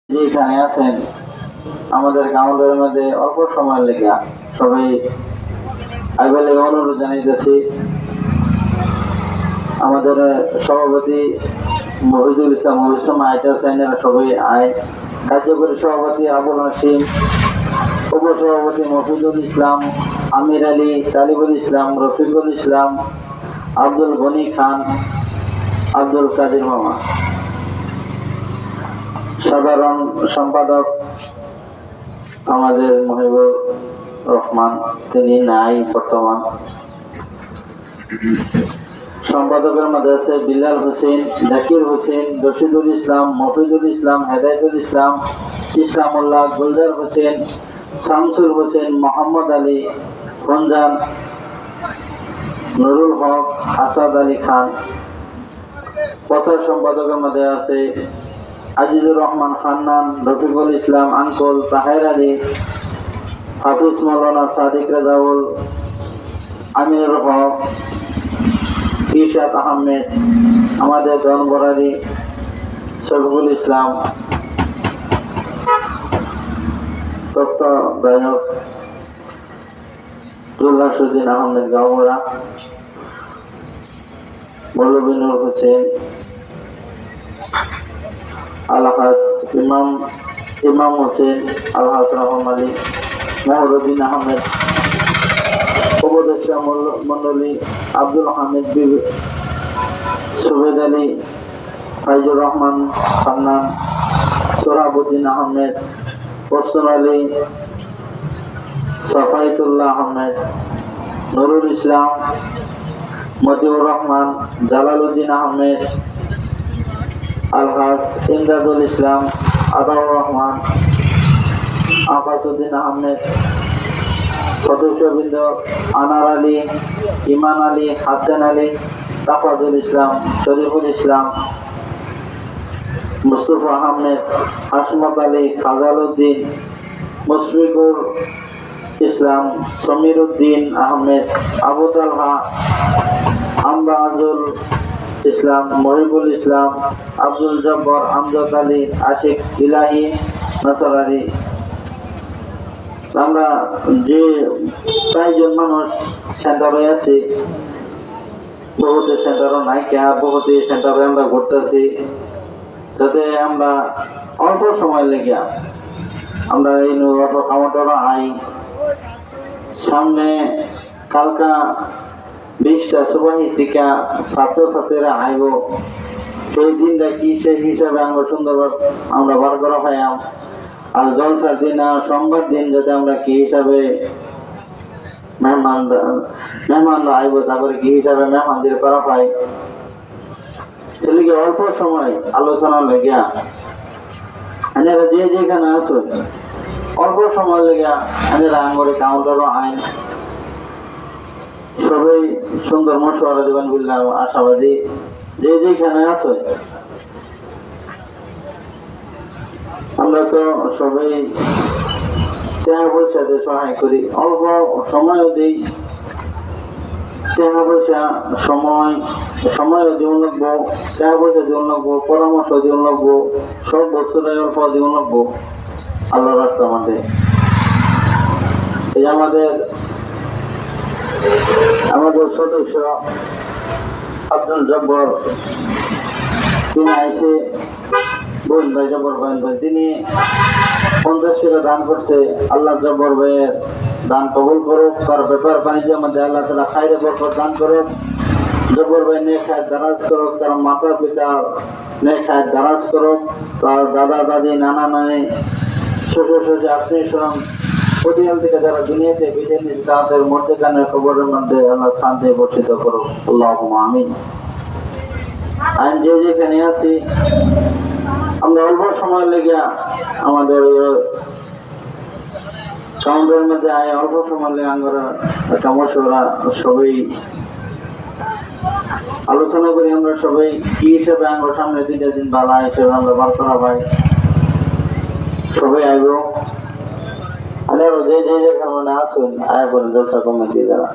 যেখানে আছেন আমাদের কাউন্টারের মধ্যে অল্প সময় লেগে সবাই আইবেলে অনুরোধ জানাইতেছি। আমাদের সভাপতি মহিদুল ইসলাম আইতা সাইনেরা সবাই আয়, কার্যকরী সভাপতি আবুল হাসিম, উপসভাপতি মফিদুল ইসলাম, আমির আলী, তালিবুল ইসলাম, রফিকুল ইসলাম, আব্দুল গনি খান, আব্দুল কাদির মামা, সাধারণ সম্পাদক আমাদের মহিবুর রহমান, তিনি নাই বর্তমান। সম্পাদকের মধ্যে আছে বিলাল হোসেন, জাকির হোসেন, রশিদুল ইসলাম, মফিদুল ইসলাম, হেদায়তুল ইসলাম, ইসলামুল্লাহ, গুলজার হোসেন, শামসুল হোসেন, মোহাম্মদ আলী, রমজান, নুরুল হক, আসাদ আলী খান। প্রচার সম্পাদকের মধ্যে আছে আজিজুর রহমান খান্নান, রফিকুল ইসলাম আঙ্কল, তাহের আলী, হাফিজ মৌলানা সাদিক রাজাউল, আমিনুর হক, ইরশাদ আহমেদ, আমাদের দনবরারি শফিকুল ইসলাম, তত্ত্বাবধায়ক জুল্লাসুদ্দিন আহমেদ গাওয়া, মৌলবিনুর হোসেন, আলহাজ ইমাম হোসেন, আলহাজ রহমান আলী, মহরুদ্দিন আহমেদ, উপদেষ্টা মন্ডলী আব্দুল হামিদ, সুবেদ আলী, ফাইজুর রহমান খান্নান, সোহরাবুদ্দিন আহমেদ, হোসেন আলী, সাফাইতুল্লাহ আহমেদ, নুরুল ইসলাম, মতিউর রহমান, জালালউদ্দিন আহমেদ, আলহাজ ইমদাদুল ইসলাম, আতাউর রহমান, আফাসউদ্দিন আহমেদ, সদস্যবৃন্দ আনার আলী, ইমান আলী, হাসান আলী, তাফাজুল ইসলাম, শরীফুল ইসলাম, মুস্তফা আহমেদ, হাসমত আলী, ফাজাল উদ্দিন, মুশফিকুর ইসলাম, সমীর উদ্দিন আহমেদ, আবু তালহা, আমবাজুল ইসলাম, মহিবুল ইসলাম, আব্দুল জব্বর, আমজদ আলী, আশিক ইলাহি, নাসর আলী। আমরা যে ৬ জন মানুষ সেন্টারে আছি, বহুতে সেন্টারও নাই কে, বহুতে সেন্টারে আমরা ঘুরতেছি, যাতে আমরা অল্প সময় লেগে আমরা এই অল্প কামটারা আই। সামনে কালকা 20টা সুবাহী টিকা ছাত্রছাত্রীরা আইব, সেই দিনটা কি সেই হিসাবে আমরা সুন্দরভাবে আমরা বার করা হয়। আর জলসার দিন আর সংবাদ দিন যাতে আমরা কি হিসাবে মেহমানরা আইব, তারপরে কি হিসাবে মেহমানদের করা হয়, সেদিকে অল্প সময় আলোচনা লেগে এনারা যে যেখানে আছো অল্প সময় লেগে এনারা আঙ্গরে কাউন্টারও আইন সবাই সুন্দর মশওয়ারা দেবেন বললাম আশাবাদী। যে যেখানে আছো আমরা তো সবাই টাকা পয়সাতে সহায় করি, অল্প সময়ও দিই, টাকা পয়সা সময়ও দিন লাগবো, টাকা পয়সা দিন লাগবো, পরামর্শ দিন লাগবো, সব বছরে অল্প দিন লাগবো আল্লাহ রাস্তার মধ্যে। এই আমাদের সদস্য আব্দুল জব্বর, তিনি আইসে বোন ভাই জব্বর ভাই, তিনি 50 টাকা দান করছে। আল্লাহ জব্বর ভাইয়ের দান কবুল করুক, তার ব্যাপার বাণিজ্যের মধ্যে আল্লাহ তাআলা খায়রে বরকত দান করুক। জব্বর ভাই নেক হায়াত দারাজ করুক, তার মাতা পিতা নেক হায়াত দারাজ করুক, তার দাদা দাদি, নানা নানি, শ্বশুর শ্বশুর, আত্মীয় স্বজন পরিয়াল থেকে যারা দুনিয়াতে বিদায় নিয়েছে তাদের মধ্যেখানের খবরের মধ্যে আল্লাহ শান্তি বর্ষিত করুক, আল্লাহুম্মা আমিন। আইন যে যেখানে আছি আমরা অল্প সময় লেগে আমাদের কাউন্টারের মধ্যে আয়, অল্প সময় লেগে আমরা একটা মশওয়ারা সবাই আলোচনা করি। আমরা সবাই কি হিসেবে আঙ্গর সামনে 2টা দিন বালা হিসেবে আমরা বার করা পাই, সবাই আইব। যে যেখানে আসুন আয় বলে জলসা কমিটি যারা